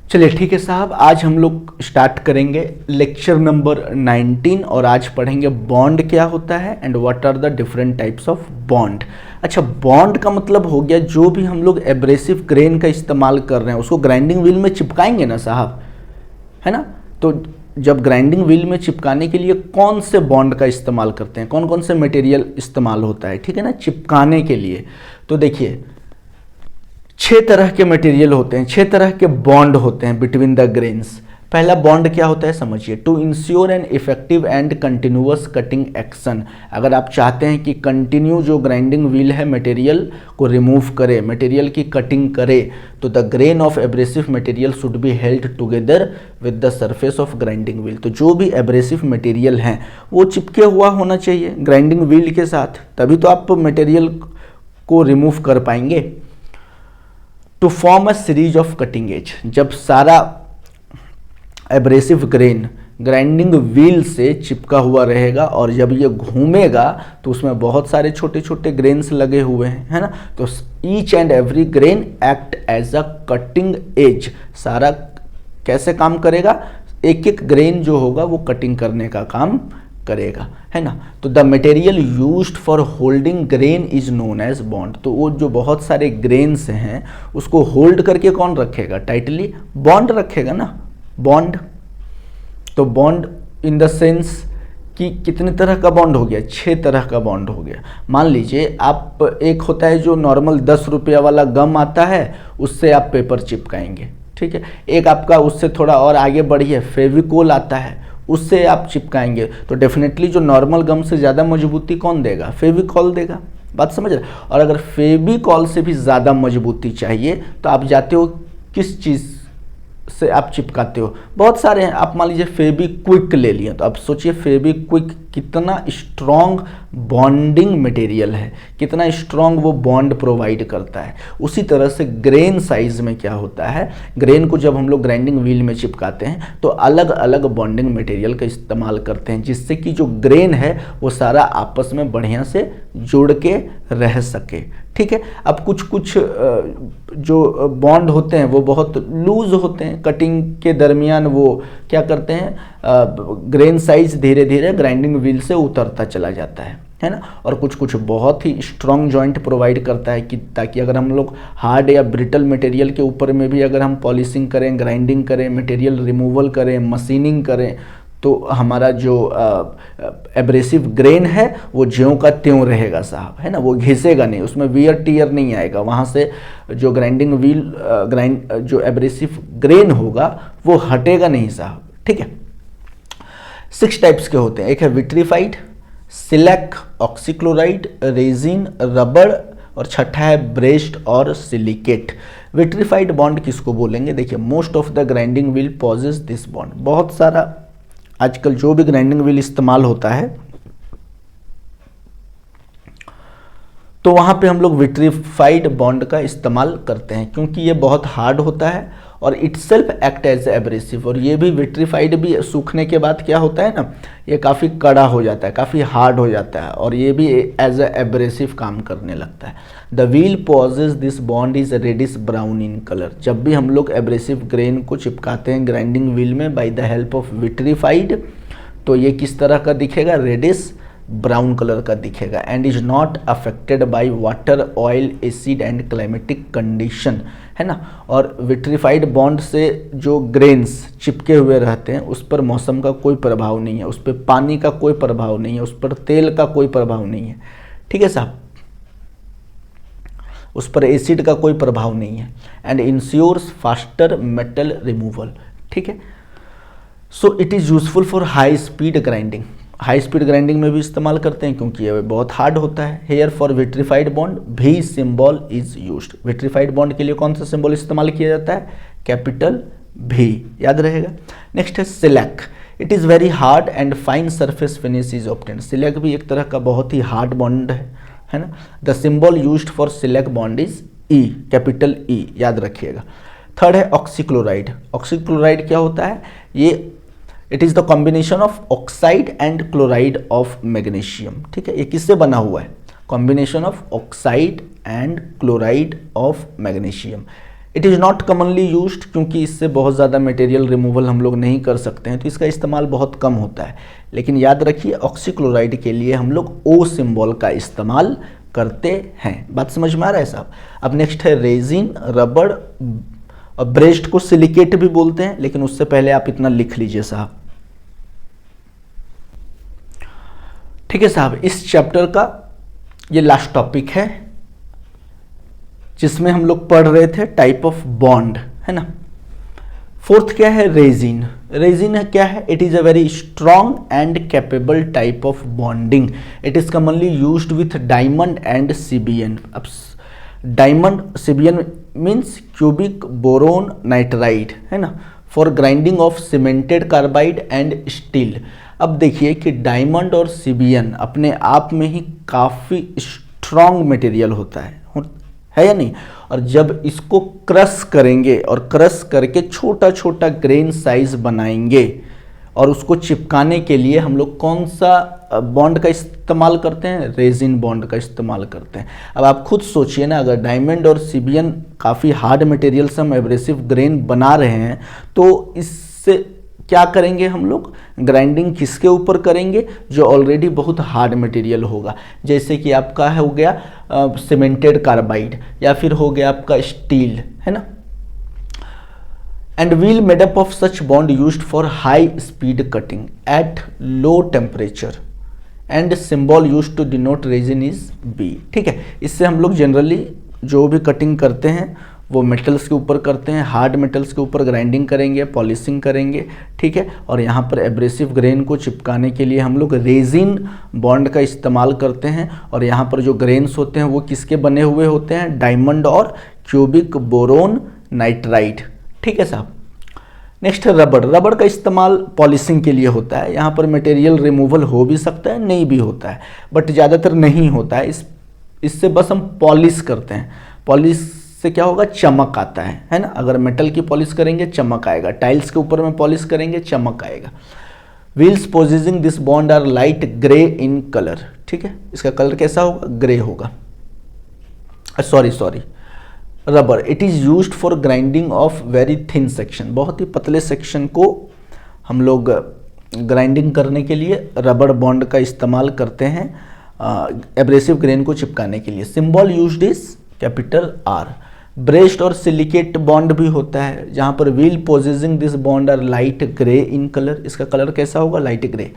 चलिए ठीक है साहब, आज हम लोग स्टार्ट करेंगे लेक्चर नंबर 19 और आज पढ़ेंगे बॉन्ड क्या होता है and what are the different types of bond. अच्छा, बॉन्ड का मतलब हो गया जो भी हम लोग एब्रेसिव ग्रेन का इस्तेमाल कर रहे हैं उसको ग्राइंडिंग व्हील में चिपकाएंगे ना साहब, है ना। तो जब ग्राइंडिंग व्हील में चिपकाने के लिए कौन से बॉन्ड का इस्तेमाल करते हैं, कौन कौन से मटेरियल इस्तेमाल होता है, ठीक है ना, चिपकाने के लिए। तो देखिए 6 तरह के मटेरियल होते हैं, 6 तरह के बॉन्ड होते हैं बिटवीन द ग्रेन्स। पहला बॉन्ड क्या होता है समझिए, to ensure an effective and continuous cutting action. अगर आप चाहते हैं कि कंटिन्यू जो ग्राइंडिंग व्हील है मटेरियल को रिमूव करे, मटेरियल की कटिंग करे, तो the grain of abrasive material should be held together with the surface of grinding wheel. तो जो भी एब्रेसिव मटेरियल हैं वो चिपके हुआ होना चाहिए ग्राइंडिंग व्हील के साथ, तभी तो आप मटेरियल को रिमूव कर पाएंगे। To form a series of cutting edge, जब सारा एब्रेसिव ग्रेन ग्राइंडिंग व्हील से चिपका हुआ रहेगा और जब ये घूमेगा तो उसमें बहुत सारे छोटे छोटे ग्रेन्स लगे हुए हैं, है ना। तो each and every grain act as a cutting edge. सारा कैसे काम करेगा, एक एक ग्रेन जो होगा वो कटिंग करने का काम करेगा, है ना। तो the material used for holding grain is known as bond. तो वो जो बहुत सारे ग्रेन्स हैं उसको होल्ड करके कौन रखेगा, टाइटली बॉन्ड रखेगा ना, बॉन्ड। तो बॉन्ड इन द सेंस कि कितने तरह का बॉन्ड हो गया, 6 तरह का बॉन्ड हो गया। मान लीजिए आप, एक होता है जो नॉर्मल 10 रुपया वाला गम आता है उससे आप पेपर चिपकाएंगे, ठीक है। एक आपका उससे थोड़ा और आगे बढ़िए फेविकोल आता है उससे आप चिपकाएंगे, तो डेफिनेटली जो नॉर्मल गम से ज़्यादा मजबूती कौन देगा, फेविकॉल देगा। बात समझ रहे। और अगर फेविकॉल से भी ज़्यादा मजबूती चाहिए तो आप जाते हो किस चीज़ से आप चिपकाते हो, बहुत सारे हैं। आप मान लीजिए फेविक्विक ले लिए, तो आप सोचिए फेविक्विक कितना स्ट्रॉन्ग बॉन्डिंग मटेरियल है, कितना स्ट्रॉन्ग वो बॉन्ड प्रोवाइड करता है। उसी तरह से ग्रेन साइज में क्या होता है, ग्रेन को जब हम लोग ग्राइंडिंग व्हील में चिपकाते हैं तो अलग अलग बॉन्डिंग मटेरियल का इस्तेमाल करते हैं जिससे कि जो ग्रेन है वो सारा आपस में बढ़िया से जुड़ के रह सके, ठीक है। अब कुछ कुछ जो बॉन्ड होते हैं वो बहुत लूज होते हैं, कटिंग के दरमियान वो क्या करते हैं, ग्रेन साइज धीरे धीरे ग्राइंडिंग व्हील से उतरता चला जाता है ना। और कुछ कुछ बहुत ही स्ट्रॉन्ग जॉइंट प्रोवाइड करता है कि ताकि अगर हम लोग हार्ड या ब्रिटल मटेरियल के ऊपर में भी अगर हम पॉलिशिंग करें, ग्राइंडिंग करें, मटेरियल रिमूवल करें, मशीनिंग करें, तो हमारा जो एब्रेसिव ग्रेन है वो ज्यों का त्यों रहेगा साहब, है ना। वो घिसेगा नहीं, उसमें वियर टीयर नहीं आएगा, वहाँ से जो ग्राइंडिंग व्हील जो एब्रेसिव ग्रेन होगा वो हटेगा नहीं साहब, ठीक है। 6 टाइप्स के होते हैं, एक है विट्रीफाइड, सिलेक, ऑक्सीक्लोराइड, रेजिन, रबड़ और छठा है ब्रेस्ट और सिलिकेट। विट्रीफाइड बॉन्ड किसको बोलेंगे, देखिए most of the grinding wheel possess this bond. बहुत सारा आजकल जो भी ग्राइंडिंग व्हील इस्तेमाल होता है तो वहाँ पे हम लोग विट्रीफाइड बॉन्ड का इस्तेमाल करते हैं क्योंकि ये बहुत हार्ड होता है और इटसेल्फ एक्ट एज एब्रेसिव। और ये भी विट्रीफाइड भी सूखने के बाद क्या होता है ना, ये काफ़ी कड़ा हो जाता है, काफ़ी हार्ड हो जाता है और ये भी एज एब्रेसिव काम करने लगता है। The wheel possess this bond is reddish brown in colour. जब भी हम लोग एब्रेसिव ग्रेन को चिपकाते हैं ग्राइंडिंग व्हील में by the help of vitrified, तो ये किस तरह का दिखेगा, रेडिश ब्राउन कलर का दिखेगा। And is not affected by water, oil, acid and climatic condition, है ना। और विट्रीफाइड बॉन्ड से जो ग्रेन्स चिपके हुए रहते हैं उस पर मौसम का कोई प्रभाव नहीं है, उस पर पानी का कोई प्रभाव नहीं है, उस पर तेल का कोई प्रभाव नहीं है, ठीक है साहब, उस पर एसिड का कोई प्रभाव नहीं है। And ensures faster metal removal, ठीक है। So it is useful for high speed grinding. High speed grinding में भी इस्तेमाल करते हैं क्योंकि ये बहुत हार्ड होता है। हेयर फॉर विट्रीफाइड बॉन्ड भी symbol is used. Vitrified bond के लिए कौन सा सिंबल इस्तेमाल किया जाता है, कैपिटल भी, याद रहेगा। नेक्स्ट है shellac. It is very hard and fine surface finish is obtained. Shellac भी एक तरह का बहुत ही हार्ड बॉन्ड है ना। The symbol used for shellac bond is E, capital E, याद रखिएगा। थर्ड है ऑक्सीक्लोराइड। ऑक्सीक्लोराइड क्या होता है, ये it is the combination of oxide and chloride of magnesium, ठीक है। ये किससे बना हुआ है, combination of oxide and chloride of magnesium. It is not commonly used, क्योंकि इससे बहुत ज़्यादा मटेरियल रिमूवल हम लोग नहीं कर सकते हैं, तो इसका इस्तेमाल बहुत कम होता है। लेकिन याद रखिए ऑक्सीक्लोराइड के लिए हम लोग O सिंबल का इस्तेमाल करते हैं। बात समझ में आ रहा है साहब? अब नेक्स्ट है रेजिन, रबड़, ब्रेस्ट को सिलिकेट भी बोलते हैं, लेकिन उससे पहले आप इतना लिख लीजिए साहब। ठीक है साहब, इस चैप्टर का ये लास्ट टॉपिक है जिसमें हम लोग पढ़ रहे थे टाइप ऑफ बॉन्ड, है ना। फोर्थ क्या है? रेजिन। रेजिन है क्या है? It is a very strong and capable type of bonding. It is commonly used with diamond and CBN. अब diamond, CBN means cubic boron nitride, है ना, for grinding of cemented carbide and steel. अब देखिए कि diamond और CBN अपने आप में ही काफ़ी स्ट्रॉन्ग मटेरियल होता है या नहीं। और जब इसको क्रश करेंगे और क्रश करके छोटा छोटा ग्रेन साइज बनाएंगे और उसको चिपकाने के लिए हम लोग कौन सा बॉन्ड का इस्तेमाल करते हैं? रेजिन बॉन्ड का इस्तेमाल करते हैं। अब आप खुद सोचिए ना, अगर डायमंड और सीबीएन काफ़ी हार्ड मटेरियल से हम एब्रेसिव ग्रेन बना रहे हैं, तो इससे क्या करेंगे हम लोग? ग्राइंडिंग किसके ऊपर करेंगे? जो ऑलरेडी बहुत हार्ड मटेरियल होगा, जैसे कि आपका हो गया सीमेंटेड कार्बाइड, या फिर हो गया आपका स्टील, है ना। And wheel made up of such bond used for high speed cutting at low temperature and symbol used to denote resin is B. ठीक है, इससे हम लोग जनरली जो भी कटिंग करते हैं वो मेटल्स के ऊपर करते हैं, हार्ड मेटल्स के ऊपर ग्राइंडिंग करेंगे, पॉलिशिंग करेंगे, ठीक है। और यहाँ पर एब्रेसिव ग्रेन को चिपकाने के लिए हम लोग रेजिन बॉन्ड का इस्तेमाल करते हैं। और यहाँ पर जो ग्रेन्स होते हैं वो किसके बने हुए होते हैं? डायमंड और क्यूबिक बोरोन नाइट्राइड। ठीक है साहब। नेक्स्ट है रबड़। रबड़ का इस्तेमाल पॉलिशिंग के लिए होता है। यहाँ पर मटेरियल रिमूवल हो भी सकता है, नहीं भी होता है, बट ज़्यादातर नहीं होता है। इससे बस हम पॉलिश करते हैं। पॉलिश से क्या होगा? चमक आता है ना। अगर मेटल की पॉलिश करेंगे चमक आएगा, टाइल्स के ऊपर में पॉलिश करेंगे चमक आएगा। Wheels possessing this bond are light grey in colour. ठीक है, इसका कलर कैसा होगा? ग्रे होगा। Sorry rubber. It is used for grinding of very thin section. बहुत ही पतले सेक्शन को हम लोग ग्राइंडिंग करने के लिए रबर बॉन्ड का इस्तेमाल करते हैं एब्रेसिव ग्रेन को चिपकाने के लिए। Symbol used is capital R. ब्रेस्ट और सिलिकेट बॉन्ड भी होता है, जहाँ पर wheel possessing this bond are light grey in colour. इसका कलर कैसा होगा? Light grey.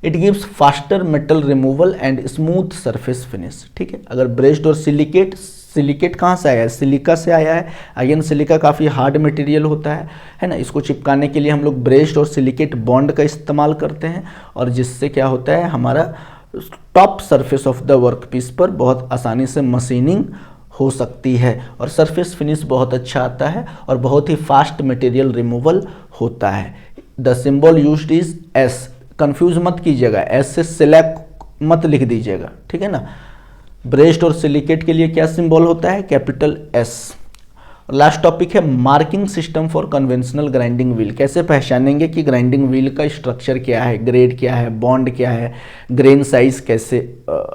It gives faster metal removal and smooth surface finish. ठीक है, अगर ब्रेस्ट और सिलिकेट कहाँ से आया है? सिलिका से आया है। अगेन सिलिका काफ़ी हार्ड मटेरियल होता है ना। इसको चिपकाने के लिए हम लोग ब्रेस्ट और सिलिकेट बॉन्ड का इस्तेमाल करते हैं, और जिससे क्या होता है, हमारा top surface of the work piece पर बहुत आसानी से मशीनिंग हो सकती है, और सरफेस फिनिश बहुत अच्छा आता है, और बहुत ही फास्ट मटेरियल रिमूवल होता है। The symbol used is S. Confuse मत कीजिएगा, एस से सिलेक्ट मत लिख दीजिएगा, ठीक है ना। ब्रेस्ट और सिलिकेट के लिए क्या सिंबल होता है? Capital S. लास्ट टॉपिक है marking system for conventional grinding wheel. कैसे पहचानेंगे कि ग्राइंडिंग व्हील का स्ट्रक्चर क्या है, ग्रेड क्या है, बॉन्ड क्या है, ग्रेन साइज कैसे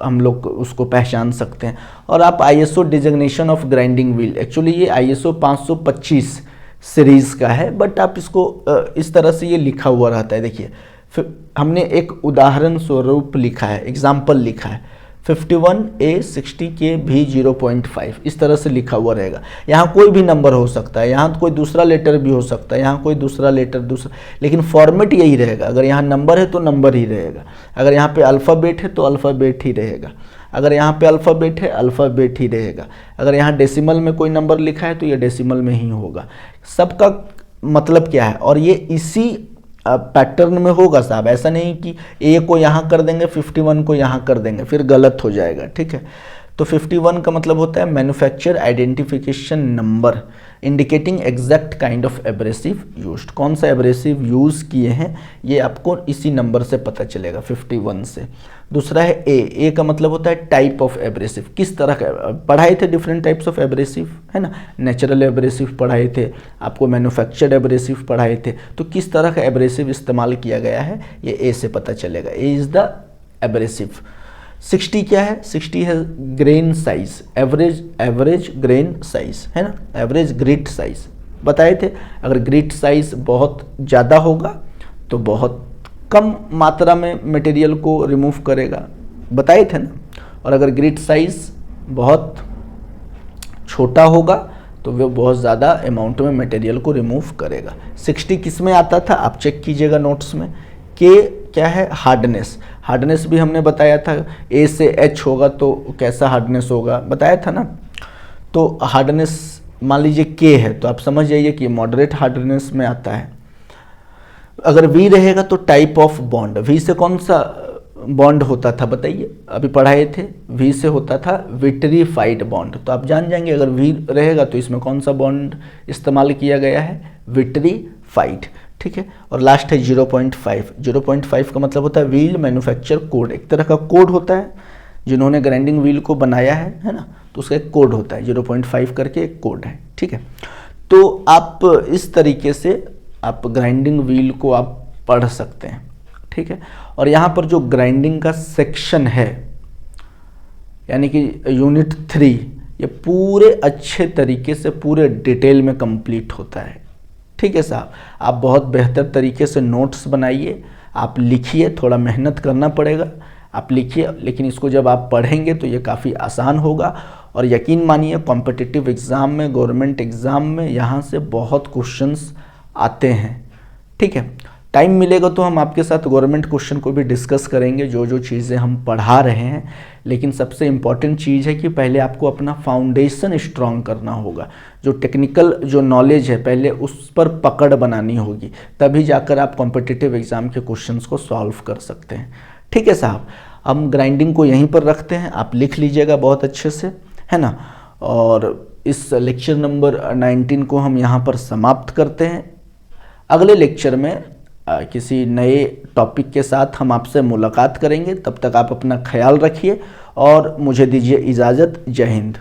हम लोग उसको पहचान सकते हैं। और आप ISO designation of grinding wheel, actually ये आईएसओ 525 सीरीज़ का है, बट आप इसको इस तरह से ये लिखा हुआ रहता है। देखिए, फिर हमने एक उदाहरण स्वरूप लिखा है, एग्जाम्पल लिखा है 51A60K V 0.5, इस तरह से लिखा हुआ रहेगा। यहाँ कोई भी नंबर हो सकता है, यहाँ कोई दूसरा लेटर भी हो सकता है, यहाँ कोई दूसरा लेटर दूसरा, लेकिन फॉर्मेट यही रहेगा। अगर यहाँ नंबर है तो नंबर ही रहेगा, अगर यहाँ पे अल्फ़ाबेट है तो अल्फ़ाबेट ही रहेगा, अगर यहाँ पे अल्फ़ाबेट है अल्फ़ाबेट ही रहेगा, अगर यहाँ डेसिमल में कोई नंबर लिखा है तो ये डेसिमल में ही होगा। सबका मतलब क्या है, और ये इसी पैटर्न में होगा साहब। ऐसा नहीं कि ए को यहाँ कर देंगे 51 को यहाँ कर देंगे, फिर गलत हो जाएगा, ठीक है। तो 51 का मतलब होता है manufacture identification number indicating exact kind of abrasive used. कौन सा एब्रेसिव यूज़ किए हैं ये आपको इसी नंबर से पता चलेगा, 51 से। दूसरा है ए का मतलब होता है टाइप ऑफ एब्रेसिव, किस तरह का। पढ़ाए थे डिफरेंट टाइप्स ऑफ एब्रेसिव, है ना। नेचुरल एब्रेसिव पढ़ाए थे, आपको मैन्युफैक्चर्ड एब्रेसिव पढ़ाए थे, तो किस तरह का एब्रेसिव इस्तेमाल किया गया है ये ए से पता चलेगा। A is the abrasive. 60 क्या है? 60 है grain size, average grain size, है ना, एवरेज ग्रिट साइज बताए थे। अगर ग्रिट साइज बहुत ज़्यादा होगा तो बहुत कम मात्रा में मटेरियल को रिमूव करेगा, बताए थे ना। और अगर ग्रिट साइज बहुत छोटा होगा तो वो बहुत ज़्यादा अमाउंट में मटेरियल को रिमूव करेगा। 60 किस में आता था? आप चेक कीजिएगा नोट्स में। के क्या है? हार्डनेस। हार्डनेस भी हमने बताया था, ए से एच होगा तो कैसा हार्डनेस होगा, बताया था ना। तो हार्डनेस मान लीजिए के है तो आप समझ जाइए कि मॉडरेट हार्डनेस में आता है। अगर वी रहेगा तो टाइप ऑफ बॉन्ड, वी से कौन सा बॉन्ड होता था बताइए, अभी पढ़ाए थे, वी से होता था विट्रीफाइड बॉन्ड। तो आप जान जाएंगे अगर वी रहेगा तो इसमें कौन सा बॉन्ड इस्तेमाल किया गया है? विट्रीफाइड, ठीक है। और लास्ट है 0.5। 0.5 का मतलब होता है व्हील मैन्युफैक्चर कोड, एक तरह का कोड होता है, जिन्होंने ग्राइंडिंग व्हील को बनाया है ना, तो उसका एक कोड होता है 0.5 करके एक कोड है, ठीक है। तो आप इस तरीके से आप ग्राइंडिंग व्हील को आप पढ़ सकते हैं, ठीक है। और यहाँ पर जो ग्राइंडिंग का सेक्शन है यानी कि यूनिट 3, ये पूरे अच्छे तरीके से पूरे डिटेल में कंप्लीट होता है, ठीक है साहब। आप बहुत बेहतर तरीके से नोट्स बनाइए, आप लिखिए, थोड़ा मेहनत करना पड़ेगा, आप लिखिए, लेकिन इसको जब आप पढ़ेंगे तो ये काफ़ी आसान होगा। और यकीन मानिए कॉम्पिटिटिव एग्ज़ाम में, गवर्नमेंट एग्ज़ाम में यहाँ से बहुत क्वेश्चंस आते हैं, ठीक है। टाइम मिलेगा तो हम आपके साथ गवर्नमेंट क्वेश्चन को भी डिस्कस करेंगे, जो जो चीज़ें हम पढ़ा रहे हैं। लेकिन सबसे इम्पॉर्टेंट चीज़ है कि पहले आपको अपना फाउंडेशन स्ट्रॉन्ग करना होगा, जो टेक्निकल जो नॉलेज है पहले उस पर पकड़ बनानी होगी, तभी जाकर आप कॉम्पिटिटिव एग्ज़ाम के क्वेश्चंस को सॉल्व कर सकते हैं, ठीक है साहब। हम ग्राइंडिंग को यहीं पर रखते हैं, आप लिख लीजिएगा बहुत अच्छे से, है ना। और इस लेक्चर नंबर 19 को हम यहाँ पर समाप्त करते हैं। अगले लेक्चर में किसी नए टॉपिक के साथ हम आपसे मुलाकात करेंगे। तब तक आप अपना ख्याल रखिए और मुझे दीजिए इजाज़त। जय हिंद।